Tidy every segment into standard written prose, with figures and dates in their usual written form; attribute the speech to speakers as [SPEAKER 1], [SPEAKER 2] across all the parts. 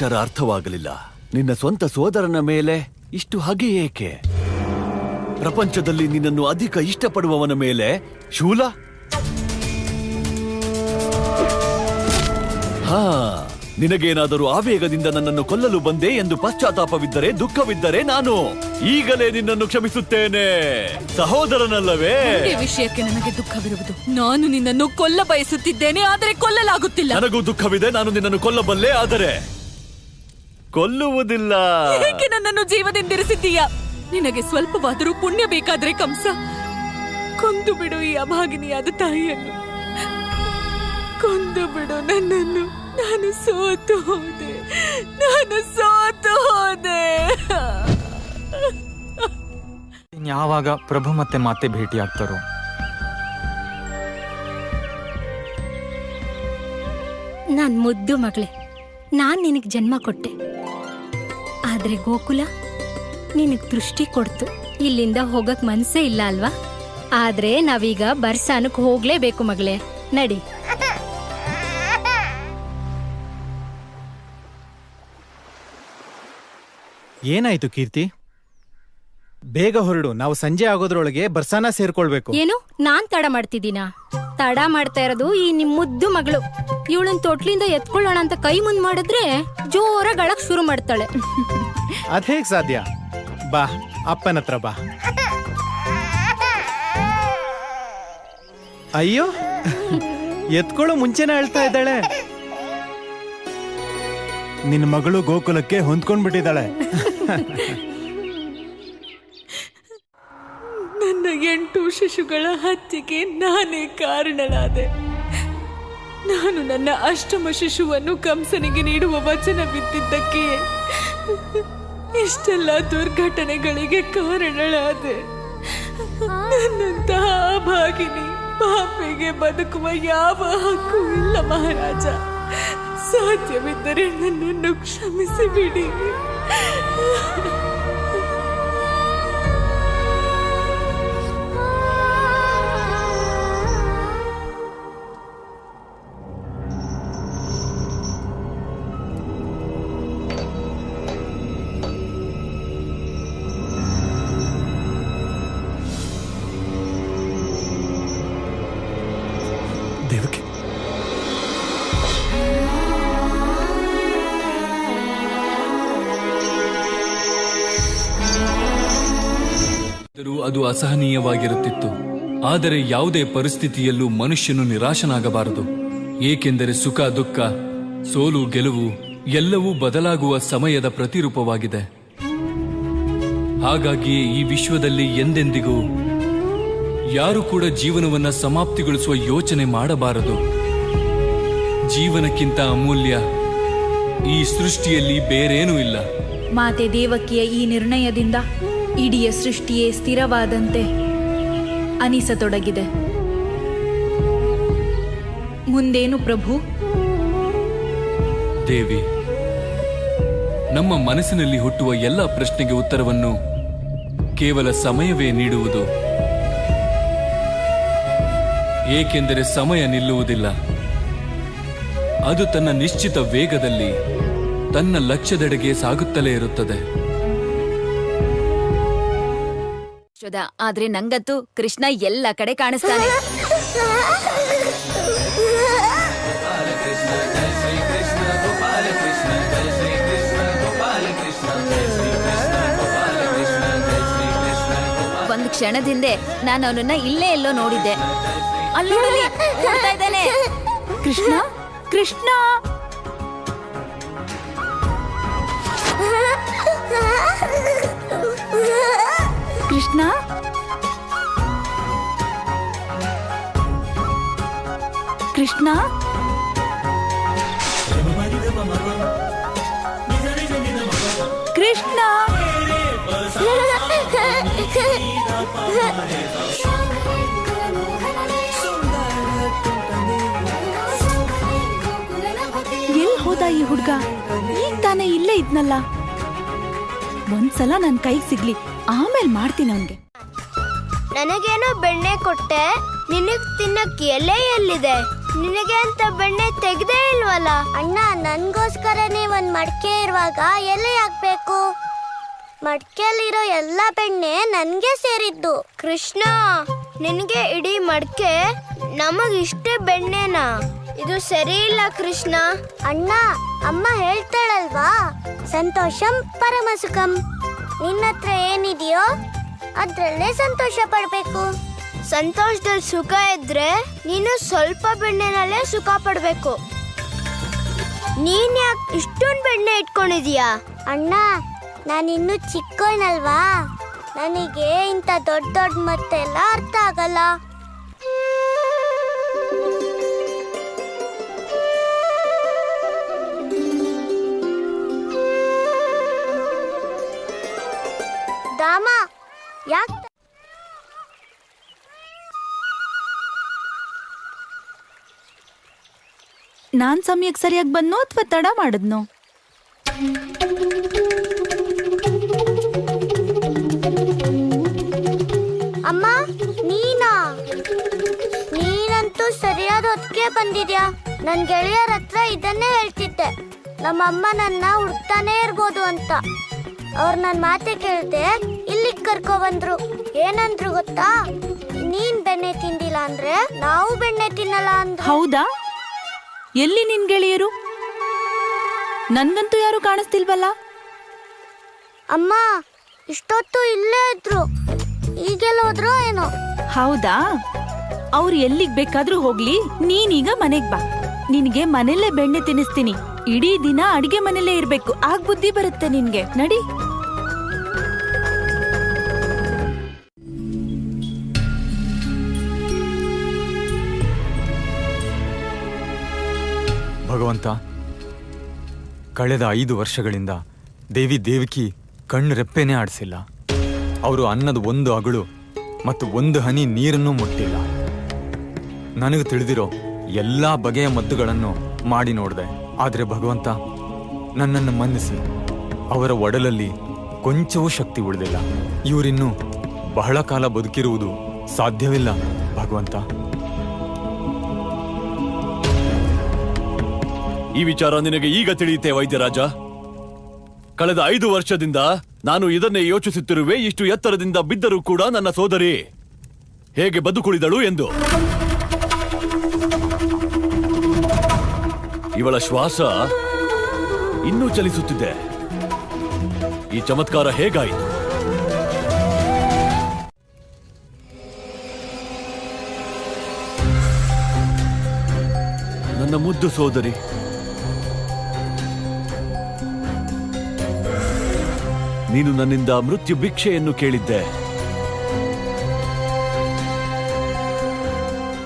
[SPEAKER 1] ಲೆಕ್ಕಾಚಾರ ಅರ್ಥವಾಗಲಿಲ್ಲ. ನಿನ್ನ ಸ್ವಂತ ಸೋದರನ ಮೇಲೆ ಇಷ್ಟು ಹಗೆ ಏಕೆ? ಪ್ರಪಂಚದಲ್ಲಿ ನಿನ್ನನ್ನು ಅಧಿಕ ಇಷ್ಟಪಡುವವನ ಮೇಲೆ ಶೂಲ? ಹಾ, ನಿನಗೇನಾದರೂ ಆವೇಗದಿಂದ ನನ್ನನ್ನು ಕೊಲ್ಲಲು ಬಂದೆ ಎಂದು ಪಶ್ಚಾತ್ತಾಪವಿದ್ದರೆ, ದುಃಖವಿದ್ದರೆ ನಾನು ಈಗಲೇ ನಿನ್ನನ್ನು ಕ್ಷಮಿಸುತ್ತೇನೆ, ಸಹೋದರನಲ್ಲವೇ?
[SPEAKER 2] ಈ ವಿಷಯಕ್ಕೆ ನನಗೆ ದುಃಖವಿರುವುದು. ನಾನು ನಿನ್ನನ್ನು ಕೊಲ್ಲ ಬಯಸುತ್ತಿದ್ದೇನೆ, ಆದರೆ ಕೊಲ್ಲಲಾಗುತ್ತಿಲ್ಲ.
[SPEAKER 1] ನನಗೂ ದುಃಖವಿದೆ. ನಾನು ನಿನ್ನನ್ನು ಕೊಲ್ಲಬಲ್ಲೆ, ಆದರೆ ಕೊಲ್ಲುವುದಿಲ್ಲ.
[SPEAKER 2] ಏಕೆ ನನ್ನನ್ನು ಜೀವದಿಂದಿರಿಸಿದ್ದೀಯಾ? ನಿನಗೆ ಸ್ವಲ್ಪವಾದರೂ ಪುಣ್ಯ ಬೇಕಾದ್ರೆ ಕಂಸ, ಕೊಂದು ಬಿಡು ಈ ಅಭಾಗಿನಿಯಾದ ತಾಯಿಯನ್ನು. ಕೊಂದು ಬಿಡು ನನ್ನನ್ನು. ನಾನು ಸೋತು ಹೋದೆ.
[SPEAKER 3] ಯಾವಾಗ ಪ್ರಭು ಮತ್ತೆ ಮಾತೆ ಭೇಟಿ ಆಗ್ತಾರೋ?
[SPEAKER 4] ನನ್ ಮುದ್ದು ಮಗಳೇ, ನಾನ್ ನಿನಗ್ ಜನ್ಮ ಕೊಟ್ಟೆ, ಆದ್ರೆ ಗೋಕುಲ ನಿನಗ್ ದೃಷ್ಟಿ ಕೊಡ್ತು. ಇಲ್ಲಿಂದ ಹೋಗಕ್ ಮನ್ಸೇ ಇಲ್ಲ ಅಲ್ವಾ? ಆದ್ರೆ ನಾವೀಗ ಬರ್ಸಾನಕ್ ಹೋಗ್ಲೇಬೇಕು ಮಗಳೇ, ನಡಿ.
[SPEAKER 5] ಏನಾಯ್ತು ಕೀರ್ತಿ? ಬೇಗ ಹೊರಡು, ನಾವು ಸಂಜೆ ಆಗೋದ್ರೊಳಗೆ ಬರ್ಸಾನ ಸೇರ್ಕೊಳ್ಬೇಕು.
[SPEAKER 4] ಏನು, ನಾನ್ ತಡ ಮಾಡ್ತಿದ್ದೀನಾ? ತಡ ಮಾಡ್ತಾ ಇರೋದು ಈ ನಿಮ್ ಮುದ್ದು ಮಗಳು. ಇವಳನ್ ತೊಟ್ಲಿಂದ ಎತ್ಕೊಳ್ಳೋಣ ಅಂತ ಕೈ ಮುಂದ್ ಮಾಡಿದ್ರೆ ಜೋರಾಗಿ ಅಳಕ್ ಶುರು ಮಾಡ್ತಾಳೆ.
[SPEAKER 5] ಅದ್ ಹೇಗ್ ಸಾಧ್ಯ? ಬಾ, ಅಪ್ಪನ ಹತ್ರ ಬಾ. ಅಯ್ಯೋ, ಎತ್ಕೊಳ್ಳೋ ಮುಂಚೆನೆ ಅಳ್ತಾ ಇದ್ದಾಳೆ. ನಿನ್ನ ಮಗಳು ಗೋಕುಲಕ್ಕೆ ಹೊಂದ್ಕೊಂಡ್ಬಿಟ್ಟಿದ್ದಾಳೆ.
[SPEAKER 2] ನನ್ನ 8 ಶಿಶುಗಳ ಹತ್ಯೆಗೆ ನಾನೇ ಕಾರಣನಾದೆ. ನಾನು ನನ್ನ ಅಷ್ಟಮ ಶಿಶುವನ್ನು ಕಂಸನಿಗೆ ನೀಡುವ ವಚನವಿದ್ದಿದ್ದಕ್ಕೆ ಇಷ್ಟೆಲ್ಲ ದುರ್ಘಟನೆಗಳಿಗೆ ಕಾರಣಳಾದೆ. ನನ್ನಂತಹ ಅಭಾಗಿನಿ ಪಾಪಿಗೆ ಬದುಕುವ ಯಾವ ಹಕ್ಕು ಇಲ್ಲ ಮಹಾರಾಜ. ಸಾಧ್ಯವಿದ್ದರೆ ನನ್ನನ್ನು ಕ್ಷಮಿಸಿ ಬಿಡಿ.
[SPEAKER 1] ದೇವಕಿ,
[SPEAKER 6] ಅದು ಅಸಹನೀಯವಾಗಿರುತ್ತಿತ್ತು. ಆದರೆ ಯಾವುದೇ ಪರಿಸ್ಥಿತಿಯಲ್ಲೂ ಮನುಷ್ಯನು ನಿರಾಶನಾಗಬಾರದು. ಏಕೆಂದರೆ ಸುಖ ದುಃಖ, ಸೋಲು ಗೆಲುವು ಎಲ್ಲವೂ ಬದಲಾಗುವ ಸಮಯದ ಪ್ರತಿರೂಪವಾಗಿದೆ. ಹಾಗಾಗಿಯೇ ಈ ವಿಶ್ವದಲ್ಲಿ ಎಂದೆಂದಿಗೂ ಯಾರು ಕೂಡ ಜೀವನವನ್ನ ಸಮಾಪ್ತಿಗೊಳಿಸುವ ಯೋಚನೆ ಮಾಡಬಾರದು. ಜೀವನಕ್ಕಿಂತ ಅಮೂಲ್ಯ ಈ ಸೃಷ್ಟಿಯಲ್ಲಿ ಬೇರೇನೂ ಇಲ್ಲ.
[SPEAKER 7] ಮಾತೆ ದೇವಕಿಯ ಈ ನಿರ್ಣಯದಿಂದ ಇಡೀ ಸೃಷ್ಟಿಯೇ ಸ್ಥಿರವಾದಂತೆ ಅನಿಸತೊಡಗಿದೆ. ಮುಂದೇನು ಪ್ರಭು?
[SPEAKER 6] ದೇವಿ, ನಮ್ಮ ಮನಸ್ಸಿನಲ್ಲಿ ಹುಟ್ಟುವ ಎಲ್ಲ ಪ್ರಶ್ನೆಗೆ ಉತ್ತರವನ್ನು ಕೇವಲ ಸಮಯವೇ ನೀಡುವುದು. ಏಕೆಂದರೆ ಸಮಯ ನಿಲ್ಲುವುದಿಲ್ಲ. ಅದು ತನ್ನ ನಿಶ್ಚಿತ ವೇಗದಲ್ಲಿ ತನ್ನ ಲಕ್ಷ್ಯದೆಡೆಗೆ ಸಾಗುತ್ತಲೇ ಇರುತ್ತದೆ.
[SPEAKER 7] ಆದ್ರೆ ನಂಗಂತೂ ಕೃಷ್ಣ ಎಲ್ಲ ಕಡೆ ಕಾಣಿಸ್ತಾನೆ. ಒಂದು ಕ್ಷಣದಿಂದೆ ನಾನು ಅವನನ್ನ ಇಲ್ಲೇ ಎಲ್ಲೋ ನೋಡಿದ್ದೆ. ಅಲ್ಲಿ ನೋಡ್ತಾ ಇದ್ದಾನೆ. ಕೃಷ್ಣ, ಕೃಷ್ಣ, ಕೃಷ್ಣ, ಕೃಷ್ಣ, ಕೃಷ್ಣ. ಎಲ್ ಹೋದ ಈ ಹುಡ್ಗ? ಈಗ ತಾನೇ ಇಲ್ಲೇ ಇದ್ನಲ್ಲ. ಒಂದ್ಸಲ ನನ್ ಕೈಗೆ ಸಿಗ್ಲಿ, ಆಮೇಲೆ ಮಾಡ್ತೀನಿ ಅವನ್ಗೆ.
[SPEAKER 8] ನನಗೇನೋ ಬೆಣ್ಣೆ ಕೊಟ್ಟೆ, ನಿನಗ್ ತಿನ್ನಕ್ಕೆ ಎಲೆ ಎಲ್ಲಿದೆ? ನಿನಗೆ ಅಂತ ಬೆಣ್ಣೆ ತೆಗ್ದೇ ಇಲ್ವಲ್ಲ? ಅಣ್ಣ, ನನ್ಗೋಸ್ಕರನೇ ಒಂದ್ ಮಡ್ಕೆ ಇರುವಾಗ ಎಲೆ ಹಾಕ್ಬೇಕು? ಮಡ್ಕೆಯಲ್ಲಿರೋ ಎಲ್ಲ ಬೆಣ್ಣೆ ನನ್ಗೆ ಸೇರಿದ್ದು. ಕೃಷ್ಣ, ನಿನ್ಗೆ ಇಡೀ ಮಡ್ಕೆ, ನಮಗಿಷ್ಟೇ ಬೆಣ್ಣೆನಾ? ಇದು ಸರಿ ಇಲ್ಲ ಕೃಷ್ಣ. ಅಣ್ಣ, ಅಮ್ಮ ಹೇಳ್ತಾಳಲ್ವಾ, ಸಂತೋಷಂ ಪರಮಸುಖಂ. ನಿನ್ನತ್ರ ಏನಿದೆಯೋ ಅದ್ರಲ್ಲೇ ಸಂತೋಷ ಪಡ್ಬೇಕು. ಸಂತೋಷದಲ್ಲಿ ಸುಖ ಇದ್ರೆ ನೀನು ಸ್ವಲ್ಪ ಬೆಣ್ಣೆನಲ್ಲೇ ಸುಖ ಪಡ್ಬೇಕು. ನೀನ್ ಯಾಕೆ ಇಷ್ಟೊಂದು ಬೆಣ್ಣೆ ಇಟ್ಕೊಂಡಿದೀಯಾ? ಅಣ್ಣ, ನಾನಿನ್ನು ಚಿಕ್ಕವನಲ್ವಾ, ನನಗೆ ಇಂಥ ದೊಡ್ಡ ದೊಡ್ಡ ಮತ್ತೆಲ್ಲ ಅರ್ಥ ಆಗಲ್ಲ. ದಾಮ, ಯಾಕೆ
[SPEAKER 7] ನಾನ್ ಸಮಯಕ್ಕೆ ಸರಿಯಾಗಿ ಬಂದ್ನೋ ಅಥವಾ ತಡ ಮಾಡಿದ್ನೋ?
[SPEAKER 8] ಅಮ್ಮ, ನೀನಂತೂ ಸರಿಯಾದ ಹೊತ್ತಿಗೆ ಬಂದಿದ್ಯಾ. ನನ್ ಗೆಳೆಯರ ಹತ್ರ ಇದನ್ನೇ ಹೇಳ್ತಿದ್ದೆ, ನಮ್ಮಮ್ಮ ನನ್ನ ಹುಡ್ತಾನೇ ಇರ್ಬೋದು ಅಂತ. ಅವ್ರು ನನ್ನ ಮಾತೆ ಕೇಳ್ದೆ ಇಲ್ಲಿಗೆ ಕರ್ಕೊ ಬಂದ್ರು. ಏನಂದ್ರು ಗೊತ್ತಾ? ನೀನ್ ಬೆಣ್ಣೆ ತಿಂದಿಲ್ಲ ಅಂದ್ರೆ ನಾವು ಬೆಣ್ಣೆ ತಿನ್ನಲ್ಲ ಅಂದ್ರು.
[SPEAKER 7] ಹೌದಾ? ಎಲ್ಲಿ ನಿನ್ ಗೆಳೆಯರು? ನನ್ಗಂತೂ ಯಾರು ಕಾಣಿಸ್ತಿಲ್ವಲ್ಲ.
[SPEAKER 8] ಅಮ್ಮ, ಇಷ್ಟೊತ್ತು ಇಲ್ಲೇ ಇದ್ರು, ಈಗೆಲ್ಲ ಹೋದ್ರು ಏನೋ.
[SPEAKER 7] ಹೌದಾ? ಅವ್ರು ಎಲ್ಲಿಗ್ ಬೇಕಾದ್ರೂ ಹೋಗ್ಲಿ, ನೀನೀಗ ಮನೆಗ್ ಬಾ. ನಿನ್ಗೆ ಮನೆಯಲ್ಲೇ ಬೆಣ್ಣೆ ತಿನ್ನಿಸ್ತೀನಿ. ಇಡೀ ದಿನ ಅಡಿಗೆ ಮನೆಯಲ್ಲೇ ಇರ್ಬೇಕು, ಆಗ ಬುದ್ಧಿ ಬರುತ್ತೆ ನಿನ್ಗೆ. ನಡಿ.
[SPEAKER 3] ಭಗವಂತ, ಕಳೆದ 5 ವರ್ಷಗಳಿಂದ ದೇವಿ ದೇವಕಿ ಕಣ್ಣು ರೆಪ್ಪೆನೇ ಆಡಿಸಿಲ್ಲ. ಅವರು ಅನ್ನದ ಒಂದು ಅಗಳು ಮತ್ತು ಒಂದು ಹನಿ ನೀರನ್ನು ಮುಟ್ಟಿಲ್ಲ. ನನಗೆ ತಿಳಿದಿರೋ ಎಲ್ಲ ಬಗೆಯ ಮದ್ದುಗಳನ್ನು ಮಾಡಿ ನೋಡಿದೆ, ಆದರೆ ಭಗವಂತ ನನ್ನನ್ನು ಮನ್ನಿಸಿ. ಅವರ ಒಡಲಲ್ಲಿ ಕೊಂಚವೂ ಶಕ್ತಿ ಉಳಿದಿಲ್ಲ. ಇವರಿನ್ನೂ ಬಹಳ ಕಾಲ ಬದುಕಿರುವುದು ಸಾಧ್ಯವಿಲ್ಲ ಭಗವಂತ.
[SPEAKER 1] ಈ ವಿಚಾರ ನಿನಗೆ ಈಗ ತಿಳಿಯುತ್ತೆ ವೈದ್ಯರಾಜ? ಕಳೆದ 5 ವರ್ಷದಿಂದ ನಾನು ಇದನ್ನೇ ಯೋಚಿಸುತ್ತಿರುವೆ. ಇಷ್ಟು ಎತ್ತರದಿಂದ ಬಿದ್ದರೂ ಕೂಡ ನನ್ನ ಸೋದರಿ ಹೇಗೆ ಬದುಕುಳಿದಳು ಎಂದು. ಇವಳ ಶ್ವಾಸ ಇನ್ನೂ ಚಲಿಸುತ್ತಿದೆ. ಈ ಚಮತ್ಕಾರ ಹೇಗಾಯಿತು? ನನ್ನ ಮುದ್ದು ಸೋದರಿ, ನೀನು ನನ್ನಿಂದ ಮೃತ್ಯು ಭಿಕ್ಷೆಯನ್ನು ಕೇಳಿದ್ದೆ.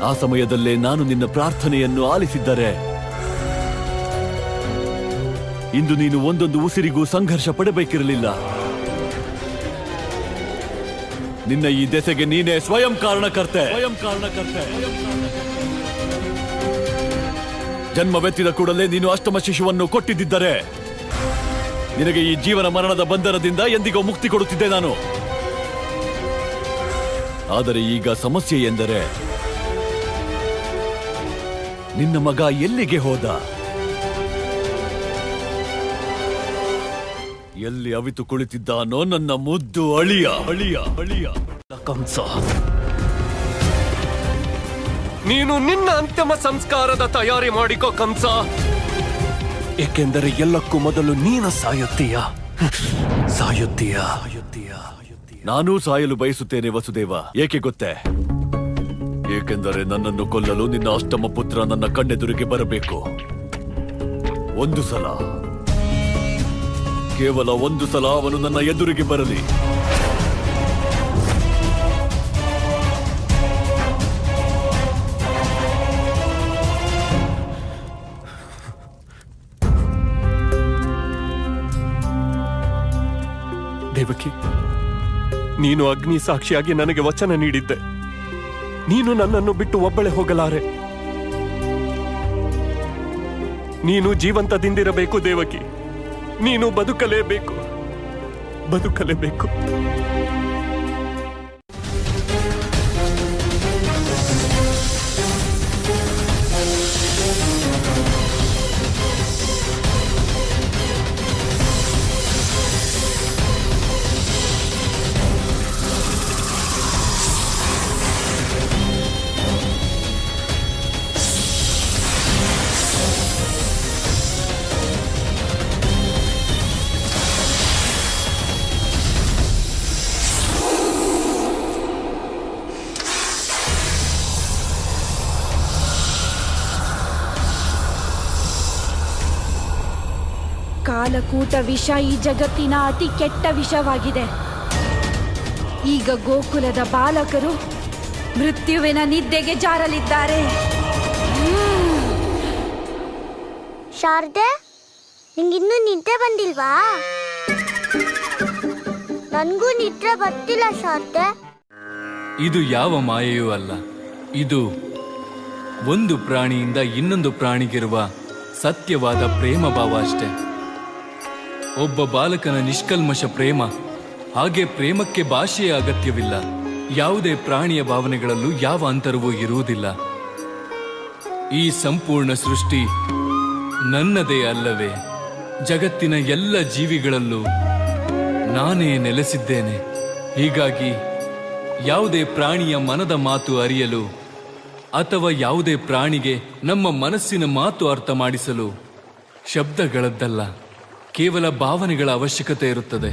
[SPEAKER 1] ಆ ಸಮಯದಲ್ಲೇ ನಾನು ನಿನ್ನ ಪ್ರಾರ್ಥನೆಯನ್ನು ಆಲಿಸಿದ್ದರೆ ಇಂದು ನೀನು ಒಂದೊಂದು ಉಸಿರಿಗೂ ಸಂಘರ್ಷ ಪಡಬೇಕಿರಲಿಲ್ಲ. ನಿನ್ನ ಈ ದೆಸೆಗೆ ನೀನೇ ಸ್ವಯಂ ಕಾರಣಕರ್ತೆ. ಜನ್ಮವೆತ್ತಿದ ಕೂಡಲೇ ನೀನು ಅಷ್ಟಮ ಶಿಶುವನ್ನು ಕೊಟ್ಟಿದ್ದರೆ ನಿನಗೆ ಈ ಜೀವನ ಮರಣದ ಬಂಧನದಿಂದ ಎಂದಿಗೋ ಮುಕ್ತಿ ಕೊಡುತ್ತಿದ್ದೆ ನಾನು. ಆದರೆ ಈಗ ಸಮಸ್ಯೆ ಎಂದರೆ ನಿನ್ನ ಮಗ ಎಲ್ಲಿಗೆ ಹೋದ? ಎಲ್ಲಿ ಅವಿತು ಕುಳಿತಿದ್ದಾನೋ ನನ್ನ ಮುದ್ದು ಅಳಿಯ ಅಳಿಯ ಅಳಿಯ ಕಂಸ.
[SPEAKER 9] ನೀನು ನಿನ್ನ ಅಂತಿಮ ಸಂಸ್ಕಾರದ ತಯಾರಿ ಮಾಡಿಕೋ ಕಂಸ. ಏಕೆಂದರೆ ಎಲ್ಲಕ್ಕೂ ಮೊದಲು ನೀನು ಸಾಯುತ್ತೀಯ.
[SPEAKER 1] ನಾನೂ ಸಾಯಲು ಬಯಸುತ್ತೇನೆ ವಸುದೇವ. ಏಕೆ ಗೊತ್ತೇ? ಏಕೆಂದರೆ ನನ್ನನ್ನು ಕೊಲ್ಲಲು ನಿನ್ನ ಅಷ್ಟಮ ಪುತ್ರ ನನ್ನ ಕಣ್ಣೆದುರಿಗೆ ಬರಬೇಕು. ಒಂದು ಸಲ, ಕೇವಲ ಒಂದು ಸಲ ಅವನು ನನ್ನ ಎದುರಿಗೆ ಬರಲಿ.
[SPEAKER 9] ದೇವಕಿ, ನೀನು ಅಗ್ನಿ ಸಾಕ್ಷಿಯಾಗಿ ನನಗೆ ವಚನ ನೀಡಿದ್ದೆ. ನೀನು ನನ್ನನ್ನು ಬಿಟ್ಟು ಒಬ್ಬಳೆ ಹೋಗಲಾರೆ. ನೀನು ಜೀವಂತದಿಂದಿರಬೇಕು ದೇವಕಿ. ನೀನು ಬದುಕಲೇಬೇಕು.
[SPEAKER 7] ಕಾಲಕೂಟ ವಿಷ ಈ ಜಗತ್ತಿನ ಅತಿ ಕೆಟ್ಟ ವಿಷವಾಗಿದೆ. ಈಗ ಗೋಕುಲದ ಬಾಲಕರು ಮೃತ್ಯುವಿನ ನಿದ್ದೆಗೆ ಜಾರಲಿದ್ದಾರೆ.
[SPEAKER 8] ಶಾರದೆ, ನಿಂಗಿನ್ನೂ ನಿದ್ದೆ ಬಂದಿಲ್ವಾ? ನನ್ಗೂ ನಿದ್ರೆ ಬರ್ತಿಲ್ಲ ಶಾರದೆ.
[SPEAKER 6] ಇದು ಯಾವ ಮಾಯೆಯೂ ಅಲ್ಲ. ಇದು ಒಂದು ಪ್ರಾಣಿಯಿಂದ ಇನ್ನೊಂದು ಪ್ರಾಣಿಗಿರುವ ಸತ್ಯವಾದ ಪ್ರೇಮ ಭಾವ ಅಷ್ಟೇ. ಒಬ್ಬ ಬಾಲಕನ ನಿಷ್ಕಲ್ಮಶ ಪ್ರೇಮ. ಹಾಗೆ ಪ್ರೇಮಕ್ಕೆ ಭಾಷೆಯ ಅಗತ್ಯವಿಲ್ಲ. ಯಾವುದೇ ಪ್ರಾಣಿಯ ಭಾವನೆಗಳಲ್ಲೂ ಯಾವ ಅಂತರವೂ ಇರುವುದಿಲ್ಲ. ಈ ಸಂಪೂರ್ಣ ಸೃಷ್ಟಿ ನನ್ನದೇ ಅಲ್ಲವೇ? ಜಗತ್ತಿನ ಎಲ್ಲ ಜೀವಿಗಳಲ್ಲೂ ನಾನೇ ನೆಲೆಸಿದ್ದೇನೆ. ಹೀಗಾಗಿ ಯಾವುದೇ ಪ್ರಾಣಿಯ ಮನದ ಮಾತು ಅರಿಯಲು ಅಥವಾ ಯಾವುದೇ ಪ್ರಾಣಿಗೆ ನಮ್ಮ ಮನಸ್ಸಿನ ಮಾತು ಅರ್ಥ ಮಾಡಿಸಲು ಶಬ್ದಗಳದ್ದಲ್ಲ, ಕೇವಲ ಭಾವನೆಗಳ ಅವಶ್ಯಕತೆ ಇರುತ್ತದೆ.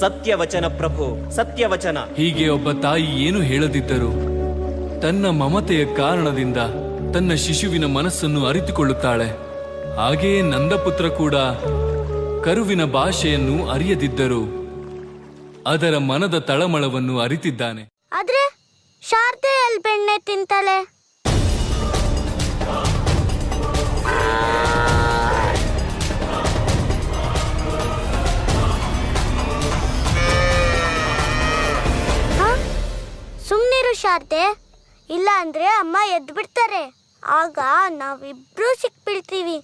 [SPEAKER 10] ಸತ್ಯವಚನ ಪ್ರಭು, ಸತ್ಯವಚನ.
[SPEAKER 6] ಹೀಗೆ ಒಬ್ಬ ತಾಯಿ ಏನು ಹೇಳದಿದ್ದರೂ ತನ್ನ ಮಮತೆಯ ಕಾರಣದಿಂದ ತನ್ನ ಶಿಶುವಿನ ಮನಸ್ಸನ್ನು ಅರಿತುಕೊಳ್ಳುತ್ತಾಳೆ. ಹಾಗೆಯೇ ನಂದಪುತ್ರ ಕೂಡ ಕರುವಿನ ಭಾಷೆಯನ್ನು ಅರಿಯದಿದ್ದರೂ ಅದರ ಮನದ ತಳಮಳವನ್ನು ಅರಿತಿದ್ದಾನೆ.
[SPEAKER 8] ಆದ್ರೆ ಶಾರದೆ ಎಲ್ಲಿ ಬೆಣ್ಣೆ ತಿಂತಾಳೆ? ಸುಮ್ನಿರು ಶಾರದೆ, ಇಲ್ಲ ಅಂದ್ರೆ ಅಮ್ಮ ಎದ್ದು ಬಿಡ್ತಾರೆ. ಆಗ ನಾವಿಬ್ರು ಸಿಕ್ಬೀಳ್ತೀವಿ.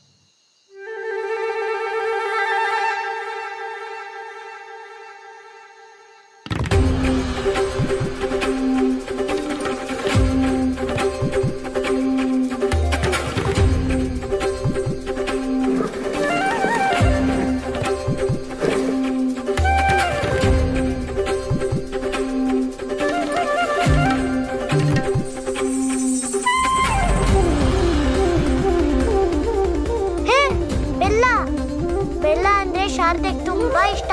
[SPEAKER 8] ಶಾರದೆಗೆ ತುಂಬಾ ಇಷ್ಟ.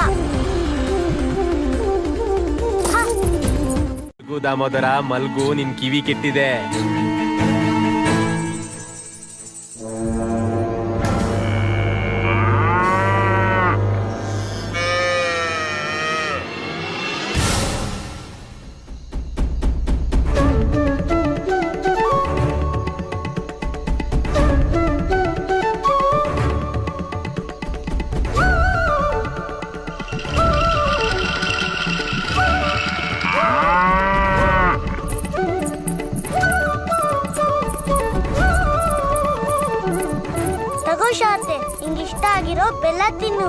[SPEAKER 10] ದಾಮೋದರ ಮಲ್ಗು, ನಿನ್ ಕಿವಿ ಕೆಟ್ಟಿದೆ.
[SPEAKER 8] ಶಾರದೆ, ನಿಂಗಿಷ್ಟ ಆಗಿರೋ ಬೆಲ್ಲ ತಿನ್ನು.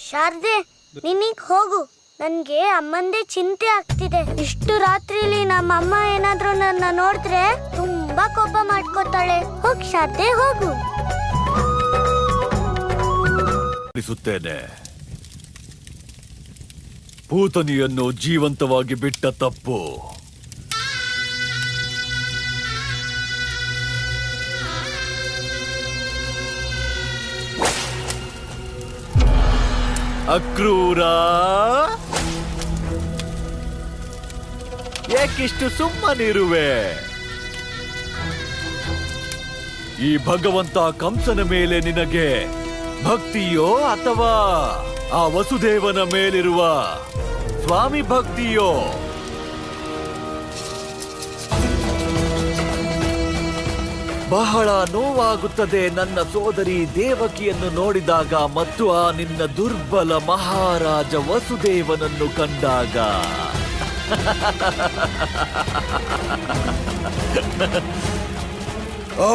[SPEAKER 8] ಶಾರದೆ, ನಿನಗ್ ಹೋಗು. ನನ್ಗೆ ಅಮ್ಮಂದೇ ಚಿಂತೆ ಆಗ್ತಿದೆ. ಇಷ್ಟು ರಾತ್ರಿಲಿ ನಮ್ಮಮ್ಮ ಏನಾದ್ರೂ ನನ್ನ ನೋಡಿದ್ರೆ ತುಂಬಾ ಕೋಪ ಮಾಡ್ಕೋತಾಳೆ. ಹೋಗ್ ಶಾರದೆ, ಹೋಗು.
[SPEAKER 1] ಪೂತನಿಯನ್ನು ಜೀವಂತವಾಗಿ ಬಿಟ್ಟ ತಪ್ಪು ಅಕ್ರೂರ. ಏಕಿಷ್ಟು ಸುಮ್ಮನಿರುವೆ? ಈ ಭಗವಂತ ಕಂಸನ ಮೇಲೆ ನಿನಗೆ ಭಕ್ತಿಯೋ ಅಥವಾ ಆ ವಸುದೇವನ ಮೇಲಿರುವ ಸ್ವಾಮಿ ಭಕ್ತಿಯೋ? ಬಹಳ ನೋವಾಗುತ್ತದೆ ನನ್ನ ಸೋದರಿ ದೇವಕಿಯನ್ನು ನೋಡಿದಾಗ ಮತ್ತು ಆ ನಿನ್ನ ದುರ್ಬಲ ಮಹಾರಾಜ ವಸುದೇವನನ್ನು ಕಂಡಾಗ. ಓ